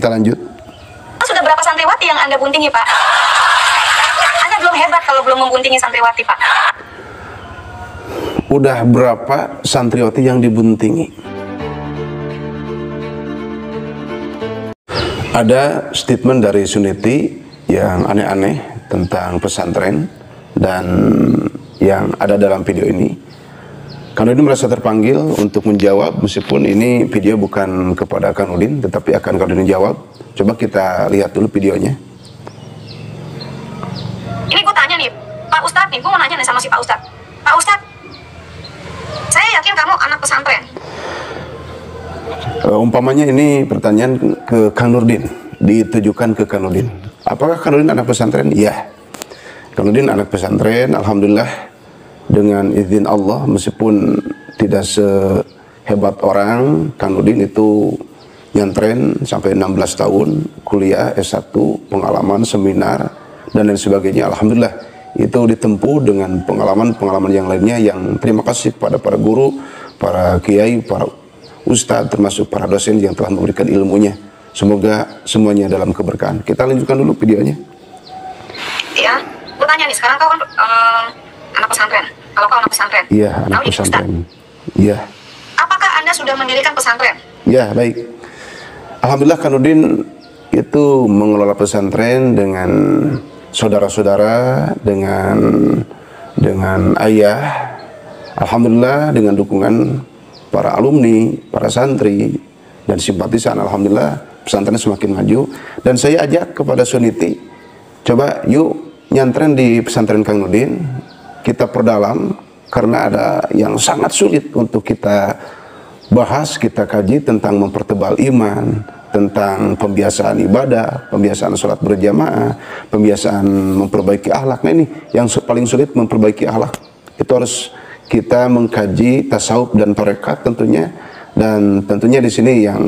kita lanjut. Sudah berapa santriwati yang Anda buntingi, Pak? Anda belum hebat kalau belum membuntingi santriwati, Pak. Udah berapa santriwati yang dibuntingi? Ada statement dari Suniti yang aneh-aneh tentang pesantren dan yang ada dalam video ini. Karena ini merasa terpanggil untuk menjawab, meskipun ini video bukan kepada Kang Nurdin, tetapi akan Kang Nurdin jawab. Coba kita lihat dulu videonya. Ini gue tanya nih, Pak Ustadz nih, gue mau nanya nih sama si Pak Ustadz. Pak Ustadz, saya yakin kamu anak pesantren. Umpamanya ini pertanyaan ke Kang Nurdin, ditujukan ke Kang Nurdin. Apakah Kang Nurdin anak pesantren? Ya. Kang Nurdin anak pesantren, alhamdulillah. Dengan izin Allah, meskipun tidak sehebat orang, Kang Nurdin itu nyantren sampai 16 tahun, kuliah S1, pengalaman, seminar, dan lain sebagainya. Alhamdulillah, itu ditempuh dengan pengalaman-pengalaman yang lainnya, yang terima kasih kepada para guru, para kiai, para ustadz, termasuk para dosen yang telah memberikan ilmunya. Semoga semuanya dalam keberkahan. Kita lanjutkan dulu videonya. Ya, gue tanya nih, sekarang kau kan anak pesantren. Kalau kau anak pesantren, iya, anak pesantren. Iya. Apakah Anda sudah mendirikan pesantren? Ya, baik. Alhamdulillah Kang Nurdin itu mengelola pesantren dengan saudara-saudara, dengan ayah. Alhamdulillah dengan dukungan para alumni, para santri dan simpatisan. Alhamdulillah pesantren semakin maju. Dan saya ajak kepada Suniti, coba yuk nyantren di pesantren Kang Nurdin. Kita perdalam, karena ada yang sangat sulit untuk kita bahas, kita kaji tentang mempertebal iman, tentang pembiasaan ibadah, pembiasaan sholat berjamaah, pembiasaan memperbaiki akhlak. Nah ini yang paling sulit, memperbaiki akhlak. Itu harus kita mengkaji tasawuf dan tarekat tentunya. Dan tentunya di sini yang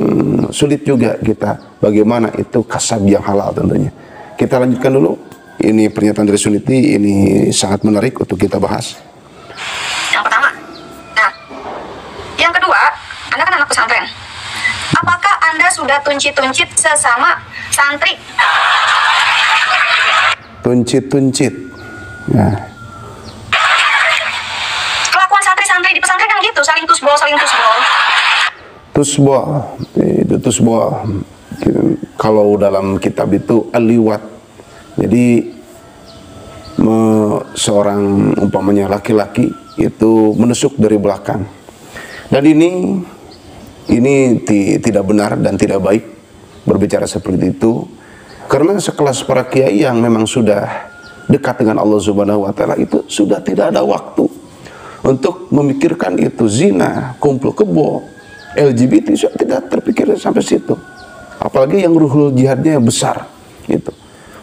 sulit juga kita, bagaimana itu kasab yang halal tentunya. Kita lanjutkan dulu. Ini pernyataan dari Suniti, ini sangat menarik untuk kita bahas. Yang pertama. Nah, yang kedua, Anda kan anak pesantren. Apakah Anda sudah tuncit-tuncit sesama santri? Tuncit-tuncit. Ya. Kelakuan santri-santri di pesantren kan gitu, saling tusbol, saling tusbol. Tusbol, itu tusbol. Kalau dalam kitab itu aliwat. Jadi seorang umpamanya laki-laki itu menusuk dari belakang. Dan ini tidak benar dan tidak baik berbicara seperti itu. Karena sekelas para kiai yang memang sudah dekat dengan Allah Subhanahu wa taala itu sudah tidak ada waktu untuk memikirkan itu zina, kumpul kebo, LGBT, sudah tidak terpikir sampai situ. Apalagi yang ruhul jihadnya besar gitu.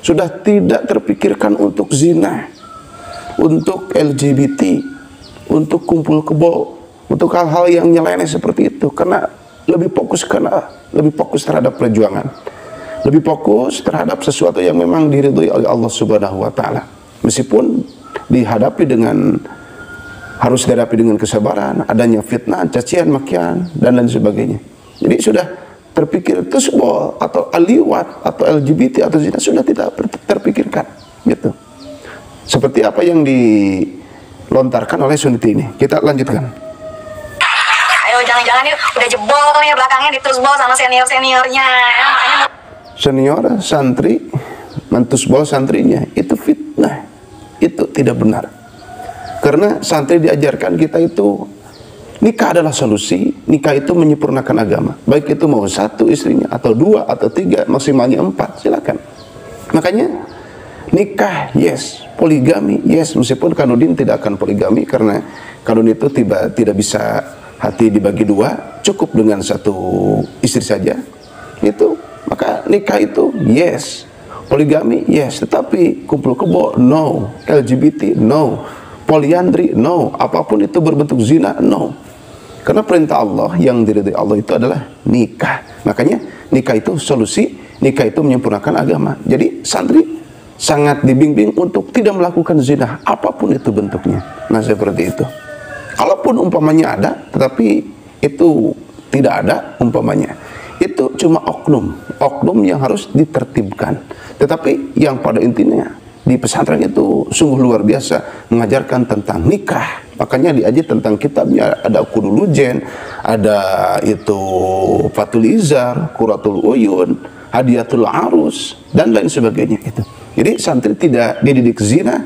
Sudah tidak terpikirkan untuk zina, untuk LGBT, untuk kumpul kebo, untuk hal-hal yang nyeleneh seperti itu. Karena lebih fokus terhadap perjuangan, lebih fokus terhadap sesuatu yang memang diridhoi oleh Allah Subhanahu wa taala. Meskipun harus dihadapi dengan kesabaran, adanya fitnah, cacian, makian, dan lain sebagainya. Jadi sudah terpikir tusbol atau aliwat atau LGBT atau zina sudah tidak terpikirkan gitu. Seperti apa yang dilontarkan oleh Suniti ini. Kita lanjutkan. Ayo jangan-jangan udah jebol ya belakangnya ditusbol sama senior-seniornya. Senior santri mentusbol santrinya, itu fitnah. Itu tidak benar. Karena santri diajarkan kita itu nikah adalah solusi, nikah itu menyempurnakan agama. Baik itu mau satu istrinya, atau dua, atau tiga, maksimalnya 4, silakan. Makanya nikah, yes. Poligami, yes. Meskipun Kang Nurdin tidak akan poligami, karena Kang Nurdin itu tidak bisa hati dibagi 2, cukup dengan 1 istri saja. Itu, maka nikah itu, yes. Poligami, yes. Tetapi kumpul kebo, no. LGBT, no. Poliandri, no. Apapun itu berbentuk zina, no. Karena perintah Allah yang diridhoi Allah itu adalah nikah. Makanya nikah itu solusi, nikah itu menyempurnakan agama. Jadi santri sangat dibimbing untuk tidak melakukan zina, apapun itu bentuknya. Nah seperti itu. Kalaupun umpamanya ada, tetapi itu tidak ada umpamanya. itu cuma oknum yang harus ditertibkan. Tetapi yang pada intinya di pesantren itu sungguh luar biasa mengajarkan tentang nikah. Makanya diajar tentang kitabnya, ada Qudulujen, ada itu Fathul Izar, Quratul Uyun, Hadiyatul Arus, dan lain sebagainya itu. Jadi santri tidak dididik zina,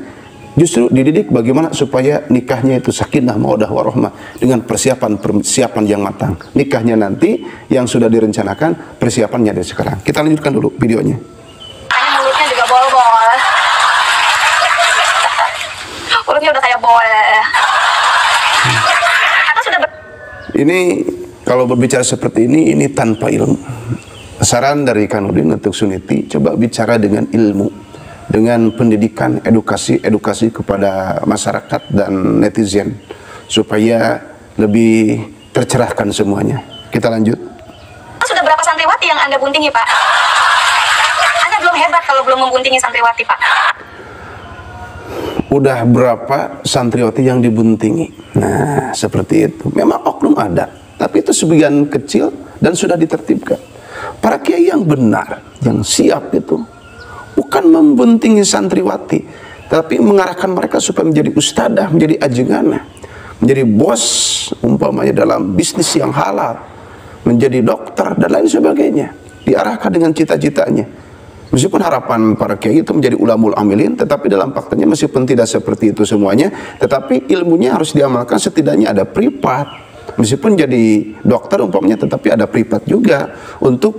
justru dididik bagaimana supaya nikahnya itu sakinah, mawaddah, warahmah dengan persiapan yang matang. Nikahnya nanti yang sudah direncanakan, persiapannya dari sekarang. Kita lanjutkan dulu videonya. Mulutnya juga bol-bol. Mulutnya udah kayak bol. Ini kalau berbicara seperti ini tanpa ilmu. Saran dari Kanudin untuk Suniti, coba bicara dengan ilmu, dengan pendidikan, edukasi kepada masyarakat dan netizen supaya lebih tercerahkan semuanya. Kita lanjut. Sudah berapa santriwati yang Anda buntingi, Pak? Anda belum hebat kalau belum membuntingi santriwati, Pak. Udah berapa santriwati yang dibuntingi? Nah, seperti itu. Memang oknum ada, tapi itu sebagian kecil dan sudah ditertibkan. Para kiai yang benar, yang siap itu bukan membuntingi santriwati, tapi mengarahkan mereka supaya menjadi ustadzah, menjadi ajenganah, menjadi bos, umpamanya dalam bisnis yang halal, menjadi dokter dan lain sebagainya. Diarahkan dengan cita-citanya. Meskipun harapan para kiai itu menjadi ulamul amilin, tetapi dalam faktanya meskipun tidak seperti itu semuanya, tetapi ilmunya harus diamalkan, setidaknya ada privat. Meskipun jadi dokter umpamanya, tetapi ada privat juga untuk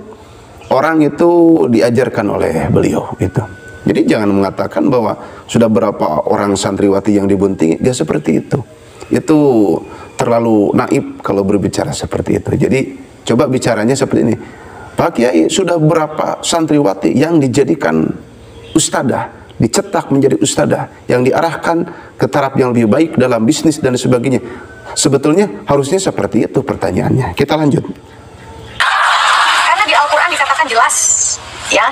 orang itu diajarkan oleh beliau itu. Jadi jangan mengatakan bahwa sudah berapa orang santriwati yang dibuntingi, ya seperti itu. Itu terlalu naif kalau berbicara seperti itu. Jadi coba bicaranya seperti ini. Pak Kiai, sudah berapa santriwati yang dijadikan ustadzah, dicetak menjadi ustadzah, yang diarahkan ke taraf yang lebih baik dalam bisnis dan sebagainya. Sebetulnya harusnya seperti itu pertanyaannya. Kita lanjut. Karena di Al-Quran dikatakan jelas, ya,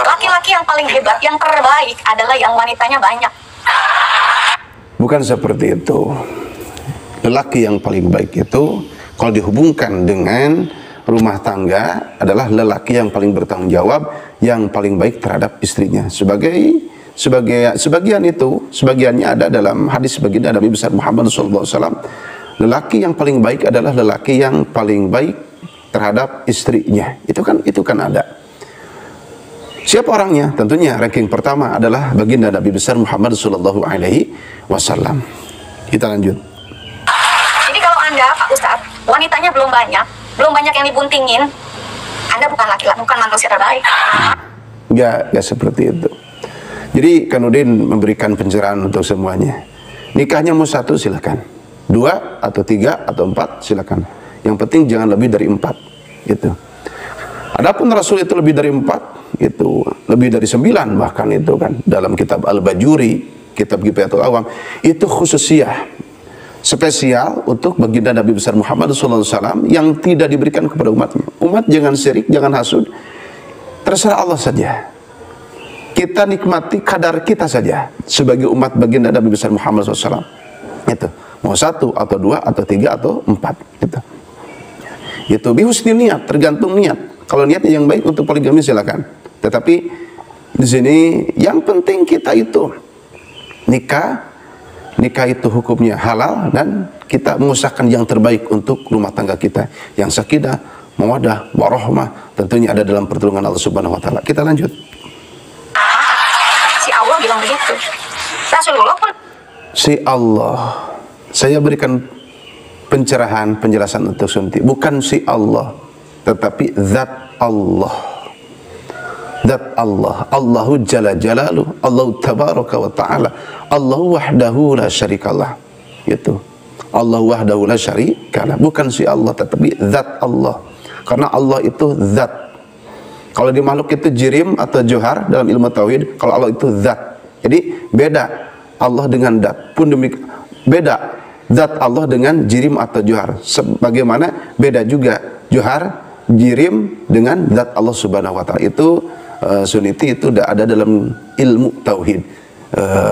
laki-laki yang paling hebat, yang terbaik adalah yang wanitanya banyak. Bukan seperti itu. Lelaki yang paling baik itu kalau dihubungkan dengan rumah tangga adalah lelaki yang paling bertanggung jawab, yang paling baik terhadap istrinya. Sebagiannya ada dalam hadis baginda Nabi besar Muhammad SAW. Lelaki yang paling baik adalah lelaki yang paling baik terhadap istrinya. Itu kan ada. Siapa orangnya? Tentunya ranking pertama adalah baginda Nabi besar Muhammad SAW. Kita lanjut. Jadi kalau Anda, Pak Ustadz, wanitanya belum banyak yang dibuntingin, Anda bukan laki-laki, bukan manusia terbaik. Enggak seperti itu. Jadi Kanudin memberikan pencerahan untuk semuanya. Nikahnya mau 1 silakan, 2 atau 3 atau 4 silakan. Yang penting jangan lebih dari 4. Gitu. Adapun Rasul itu lebih dari 4, itu lebih dari 9 bahkan itu kan dalam kitab Al-Bajuri, kitab Gifayatul Awam, itu khususiyah spesial untuk baginda Nabi besar Muhammad SAW yang tidak diberikan kepada umatnya. Umat jangan syirik, jangan hasud, terserah Allah saja. Kita nikmati kadar kita saja sebagai umat baginda Nabi besar Muhammad SAW. Itu mau 1 atau 2 atau 3 atau 4 gitu. Itu bihusni niat, tergantung niat. Kalau niatnya yang baik untuk poligami silakan. Tetapi di sini yang penting kita itu nikah itu hukumnya halal dan kita mengusahakan yang terbaik untuk rumah tangga kita, yang sakinah, mawaddah, warahmah, tentunya ada dalam pertolongan Allah Subhanahu wa taala. Kita lanjut. Si Allah bilang begitu. Rasulullah pun. Si Allah. Saya berikan pencerahan, penjelasan untuk Sunti. Bukan si Allah, tetapi zat Allah. Zat Allah. Allahu jalla jalaluh. Allahu tabaraka wa ta'ala. Allahu wahdahu la syarikalah. Itu. Allahu wahdahu la syarikalah. Bukan si Allah, tetapi zat Allah. Karena Allah itu zat. Kalau di makhluk itu jirim atau johar dalam ilmu tauhid. Kalau Allah itu zat. Jadi beda Allah dengan zat. Pun demikian beda zat Allah dengan jirim atau johar. Sebagaimana beda juga johar, jirim dengan zat Allah Subhanahu wa taala. Itu Suniti itu sudah ada dalam ilmu tauhid.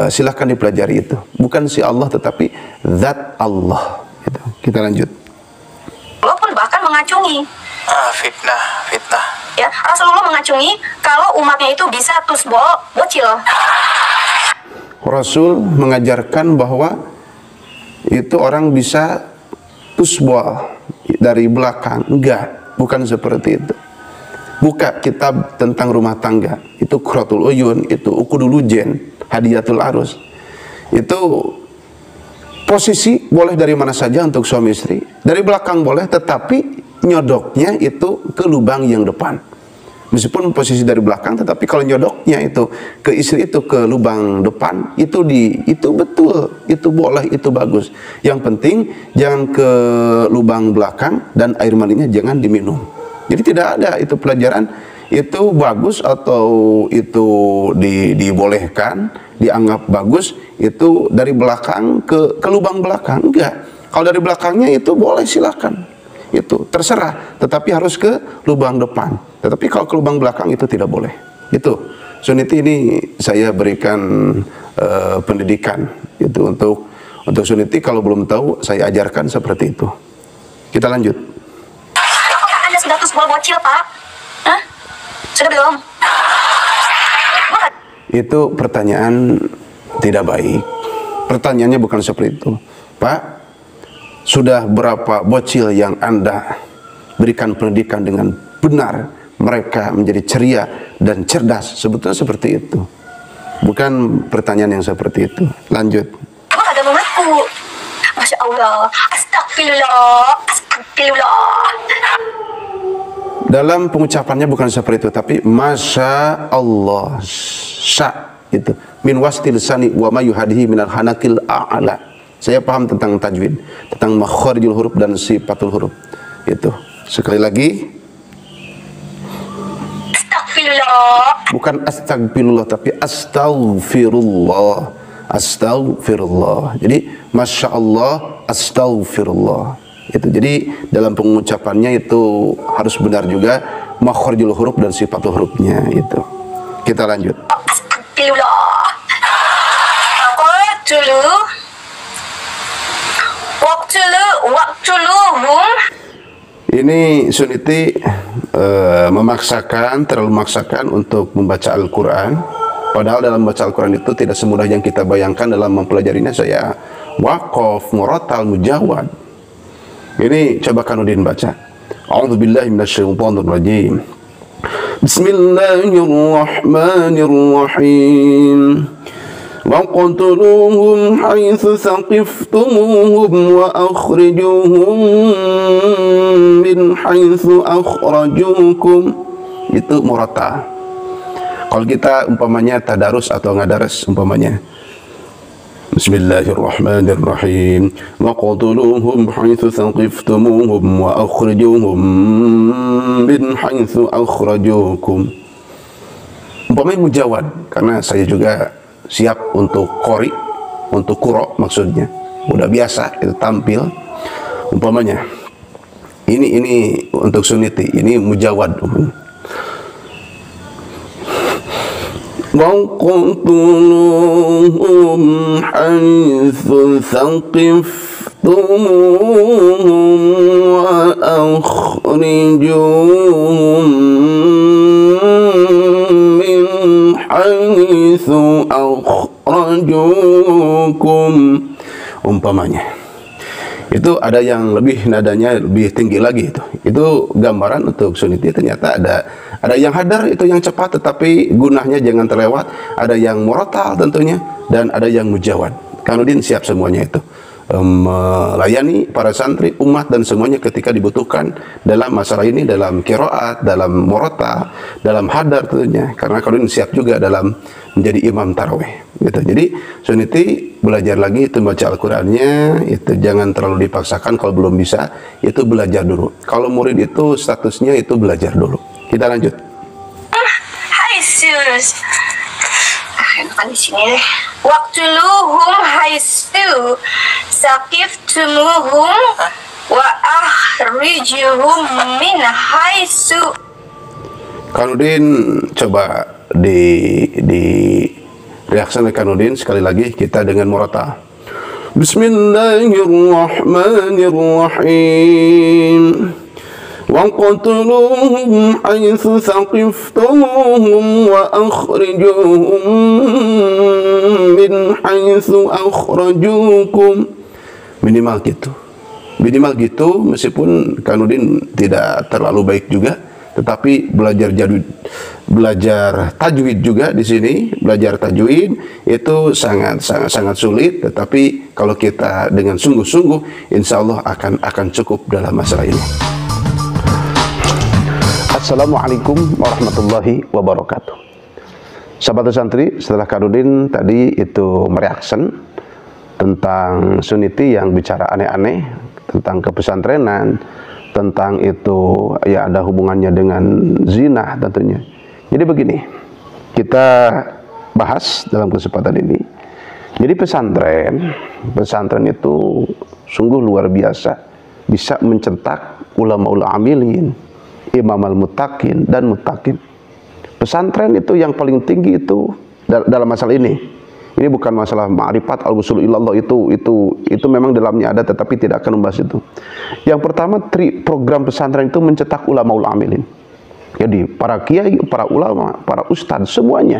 Silahkan dipelajari itu. Bukan si Allah tetapi zat Allah. Gitu. Kita lanjut. Allah pun bahkan mengacungi Fitnah, fitnah. Ya, Rasulullah mengacungi kalau umatnya itu bisa tusbol bocil. Rasul mengajarkan bahwa itu orang bisa tusbol dari belakang. Enggak, bukan seperti itu. Buka kitab tentang rumah tangga, itu Qurratul Uyun, itu Uqudul Ujen, Hadiyatul Arus. Itu posisi boleh dari mana saja untuk suami istri. Dari belakang boleh, tetapi nyodoknya itu ke lubang yang depan. Meskipun posisi dari belakang, tetapi kalau nyodoknya itu ke istri itu ke lubang depan, itu betul, itu boleh, itu bagus. Yang penting jangan ke lubang belakang dan air maninya jangan diminum. Jadi tidak ada itu pelajaran itu bagus atau itu dibolehkan, dianggap bagus itu dari belakang ke lubang belakang. Enggak. Kalau dari belakangnya itu boleh, silakan. Itu terserah, tetapi harus ke lubang depan. Tetapi kalau ke lubang belakang itu tidak boleh. Itu Suniti ini saya berikan pendidikan itu untuk Suniti. Kalau belum tahu saya ajarkan seperti itu. Kita lanjut. Apakah Anda sudah tusbol bocil, Pak? Hah? Sudah belum? Itu pertanyaan tidak baik. Pertanyaannya bukan seperti itu. Pak, sudah berapa bocil yang Anda berikan pendidikan dengan benar, mereka menjadi ceria dan cerdas? Sebetulnya seperti itu. Bukan pertanyaan yang seperti itu. Lanjut. Apa ada mengaku? Masya Allah. Astagfirullah. Astagfirullah. Dalam pengucapannya bukan seperti itu, tapi Masya Allah. Sya itu min wastil sani wa ma yuhadihi minal hanakil a'la. Saya paham tentang tajwid, tentang makharijul huruf dan sifatul huruf. Itu. Sekali lagi. Astagfirullah. Bukan astagfirullah, tapi astaghfirullah. Astaghfirullah. Jadi Masya Allah, astaghfirullah. Itu. Jadi dalam pengucapannya itu harus benar juga makharijul huruf dan sifatul hurufnya itu. Kita lanjut. Astagfirullah. Waktuluhum. Ini Suniti terlalu memaksakan untuk membaca Al-Quran. Padahal dalam membaca Al-Quran itu tidak semudah yang kita bayangkan dalam mempelajarinya. Saya waqaf, murattal, mujawad. Ini coba Kanudin baca. A'udzubillahi minasyaitonirrajim. Bismillahirrahmanirrahim. وَاقْتُلُوهُمْ حَيْثُ ثَقِفْتُمُوهُمْ وَأَخْرِجُوهُمْ مِنْ حَيْثُ أَخْرَجُوكُمْ. Itu murata. Kalau kita umpamanya tadarus atau ngadaras umpamanya, Bismillahirrahmanirrahim. وَاقْتُلُوهُمْ حَيْثُ ثَقِفْتُمُوهُمْ وَأَخْرِجُوهُمْ مِنْ حَيْثُ أَخْرَجُوكُمْ. Umpamanya mujawad, karena saya juga siap untuk qori, untuk quro maksudnya. Udah biasa itu tampil. Umpamanya ini untuk Suniti, ini mujawad. وَقَتُلُوهُمْ حَيْثُ ثَقِفْتُمُوهُمْ وَأَخْرِجُوهُمْ مِنْ حَيْثُ أَخْرَجُوكُمْ. Umpamanya itu ada yang lebih nadanya lebih tinggi lagi. Itu gambaran untuk Suniti. Ternyata ada yang hadar, itu yang cepat tetapi gunahnya jangan terlewat. Ada yang murattal tentunya, dan ada yang mujawad. Kanudin siap semuanya itu melayani para santri, umat dan semuanya ketika dibutuhkan dalam masalah ini, dalam qiraat, dalam murattal, dalam hadar tentunya. Karena Kanudin siap juga dalam menjadi imam tarawih gitu. Jadi Suniti belajar lagi itu baca Al-Qur'annya, itu jangan terlalu dipaksakan. Kalau belum bisa itu belajar dulu. Kalau murid itu statusnya itu belajar dulu. Kita lanjut. Hai sus. Enakan di sini deh. Waktuluhum haisu saqiftumuhum wa akhrijuhum min haisu. Kanudin coba di reaksi Kanudin sekali lagi kita dengan murata. Bismillahirrahmanirrahim. وَقَتْلُوهُمْ حَيْثُ ثَقِفْتُمُوهُمْ وَأَخْرِجُوهُمْ مِنْ حَيْثُ أَخْرَجُوكُمْ. Minimal gitu. Minimal gitu, meskipun Kanudin tidak terlalu baik juga, tetapi belajar tajwid juga di sini. Belajar tajwid itu sangat sulit, tetapi kalau kita dengan sungguh-sungguh, insya Allah akan cukup dalam masalah ini. Assalamualaikum warahmatullahi wabarakatuh. Sahabat santri, setelah Kanudin tadi itu mereaction tentang Sunniti yang bicara aneh-aneh tentang kepesantrenan, tentang itu ya ada hubungannya dengan zina tentunya. Jadi begini, kita bahas dalam kesempatan ini. Jadi pesantren itu sungguh luar biasa, bisa mencetak ulama amilin, imam al-muttaqin dan muttaqin. Pesantren itu yang paling tinggi itu dalam masalah ini. Ini bukan masalah ma'rifat al-wusul ilallah, itu memang dalamnya ada, tetapi tidak akan membahas itu. Yang pertama, program pesantren itu mencetak ulama amilin. Jadi para kiai, para ulama, para ustadz, semuanya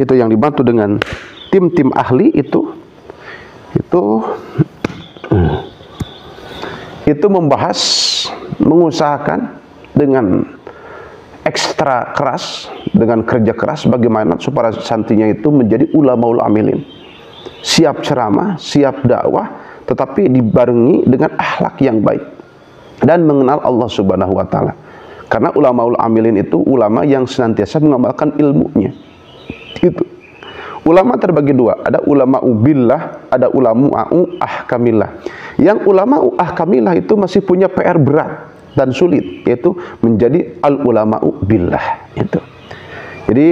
itu yang dibantu dengan tim-tim ahli itu membahas, mengusahakan dengan ekstra keras, dengan kerja keras bagaimana supaya santrinya itu menjadi ulama amilin, siap ceramah, siap dakwah, tetapi dibarengi dengan akhlak yang baik dan mengenal Allah Subhanahu wa taala. Karena ulama amilin itu ulama yang senantiasa mengamalkan ilmunya. Itu ulama terbagi dua, ada ulama ubillah, ada ulama ahkamillah. Yang ulama ahkamillah itu masih punya PR berat dan sulit, yaitu menjadi al-ulama'u billah itu. Jadi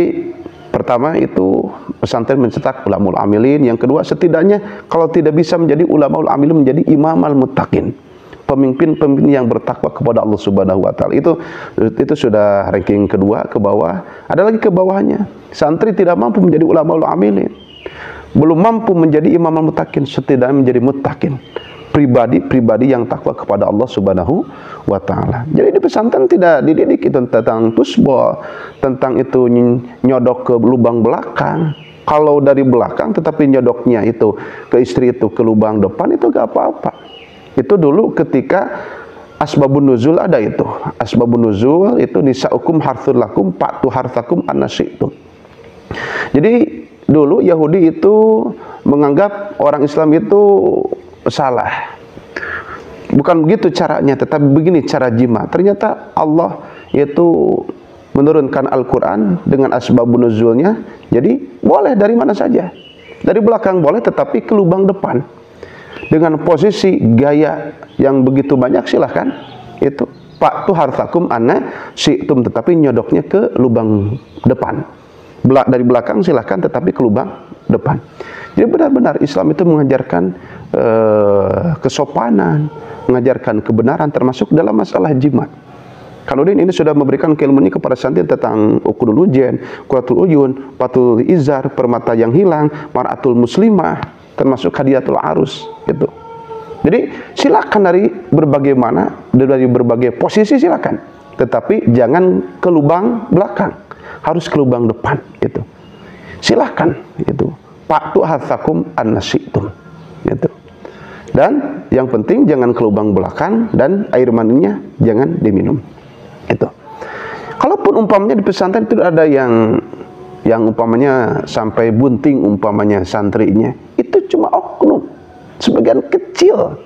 pertama itu pesantren mencetak ulama amilin. Yang kedua, setidaknya kalau tidak bisa menjadi ulama amilin, menjadi imam al-muttaqin, pemimpin-pemimpin yang bertakwa kepada Allah Subhanahu wa taala. Itu sudah ranking kedua ke bawah. Ada lagi ke bawahnya, santri tidak mampu menjadi ulama amilin, belum mampu menjadi imam al-muttaqin, setidaknya menjadi muttaqin, pribadi yang takwa kepada Allah Subhanahu wa taala. Jadi di pesantren tidak dididik itu tentang tusbol, tentang itu nyodok ke lubang belakang. Kalau dari belakang tetapi nyodoknya itu ke istri itu ke lubang depan, itu gak apa-apa. Itu dulu ketika asbabun nuzul ada itu. Asbabun nuzul itu nisa'ukum harthul lakum fa'tu harthakum anna syi'tum. Jadi dulu Yahudi itu menganggap orang Islam itu salah. Bukan begitu caranya, tetapi begini cara jima. Ternyata Allah itu menurunkan Al-Quran dengan asbabun nuzulnya. Jadi boleh dari mana saja. Dari belakang boleh, tetapi ke lubang depan. Dengan posisi gaya yang begitu banyak silahkan. Itu Pak tu hartakum anna syi'tum, tetapi nyodoknya ke lubang depan. Dari belakang silahkan, tetapi ke lubang depan. Jadi benar-benar Islam itu mengajarkan kesopanan, mengajarkan kebenaran, termasuk dalam masalah jimat. Kanudin ini sudah memberikan keilmuan kepada santri tentang ukudul ujen, quratul uyun, patul izar, permata yang hilang, mar'atul muslimah, termasuk hadiatul arus gitu. Jadi silakan dari berbagai posisi silakan, tetapi jangan ke lubang belakang, harus ke lubang depan gitu. Silakan itu. Paktu hatsakum an-nasitum gitu. Dan yang penting jangan ke lubang belakang dan air maninya jangan diminum. Itu. Kalaupun umpamanya di pesantren itu ada yang umpamanya sampai bunting umpamanya santrinya, itu cuma oknum, sebagian kecil,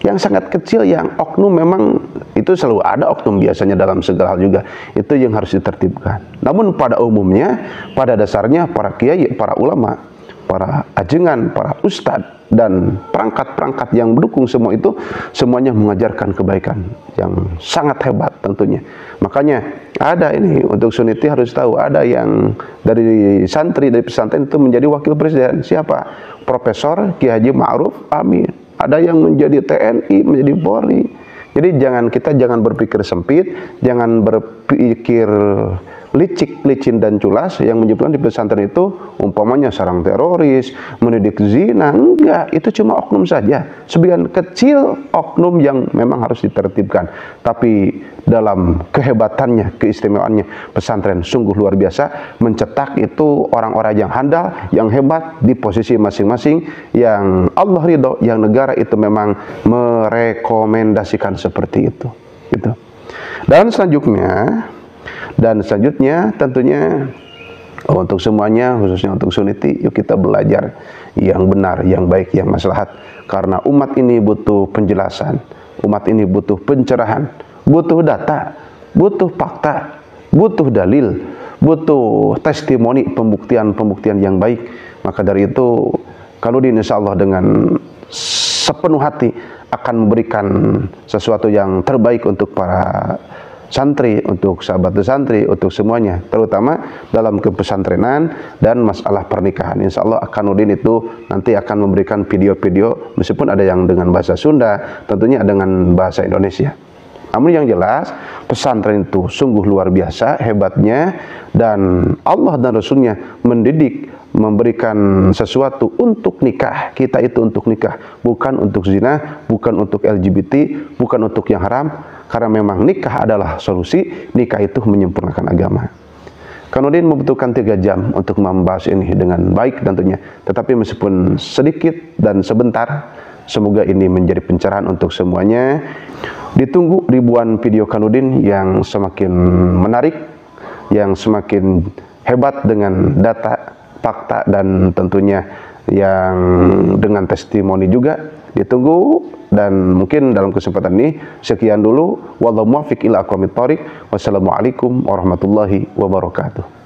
yang sangat kecil, yang oknum. Memang itu selalu ada oknum biasanya dalam segala hal juga, itu yang harus ditertibkan. Namun pada umumnya, pada dasarnya para kiai, para ulama, para ajengan, para ustadz dan perangkat-perangkat yang mendukung semua itu, semuanya mengajarkan kebaikan yang sangat hebat tentunya. Makanya ada ini, untuk Sunniti harus tahu, ada yang dari santri, dari pesantren itu menjadi wakil presiden. Siapa? Profesor Ki Haji Ma'ruf Amin. Ada yang menjadi TNI, menjadi Polri. Jadi kita jangan berpikir sempit, jangan berpikir licik, licin dan culas yang menyebutkan di pesantren itu umpamanya sarang teroris, mendidik zina. Enggak, itu cuma oknum saja, sebagian kecil oknum yang memang harus ditertibkan. Tapi dalam kehebatannya, keistimewaannya, pesantren sungguh luar biasa, mencetak itu orang-orang yang handal, yang hebat di posisi masing-masing, yang Allah ridho, yang negara itu memang merekomendasikan seperti itu. Gitu. Dan selanjutnya tentunya untuk semuanya, khususnya untuk Sunniti, yuk kita belajar yang benar, yang baik, yang maslahat. Karena umat ini butuh penjelasan, umat ini butuh pencerahan, butuh data, butuh fakta, butuh dalil, butuh testimoni, pembuktian yang baik. Maka dari itu, Kanudin insya Allah dengan sepenuh hati akan memberikan sesuatu yang terbaik untuk para santri, untuk sahabat santri, untuk semuanya, terutama dalam kepesantrenan dan masalah pernikahan. Insya Allah Kanudin itu nanti akan memberikan video-video, meskipun ada yang dengan bahasa Sunda, tentunya dengan bahasa Indonesia. Namun yang jelas, pesantren itu sungguh luar biasa hebatnya, dan Allah dan Rasulnya mendidik, memberikan sesuatu untuk nikah. Kita itu untuk nikah, bukan untuk zina, bukan untuk LGBT, bukan untuk yang haram. Karena memang nikah adalah solusi, nikah itu menyempurnakan agama. Kanudin membutuhkan 3 jam untuk membahas ini dengan baik tentunya. Tetapi meskipun sedikit dan sebentar, semoga ini menjadi pencerahan untuk semuanya. Ditunggu ribuan video Kanudin yang semakin menarik, yang semakin hebat dengan data, fakta, dan tentunya yang dengan testimoni juga. Ditunggu, dan mungkin dalam kesempatan ini sekian dulu. Wallahu muwaffiq ila aqwamit thoriq. Wassalamualaikum warahmatullahi wabarakatuh.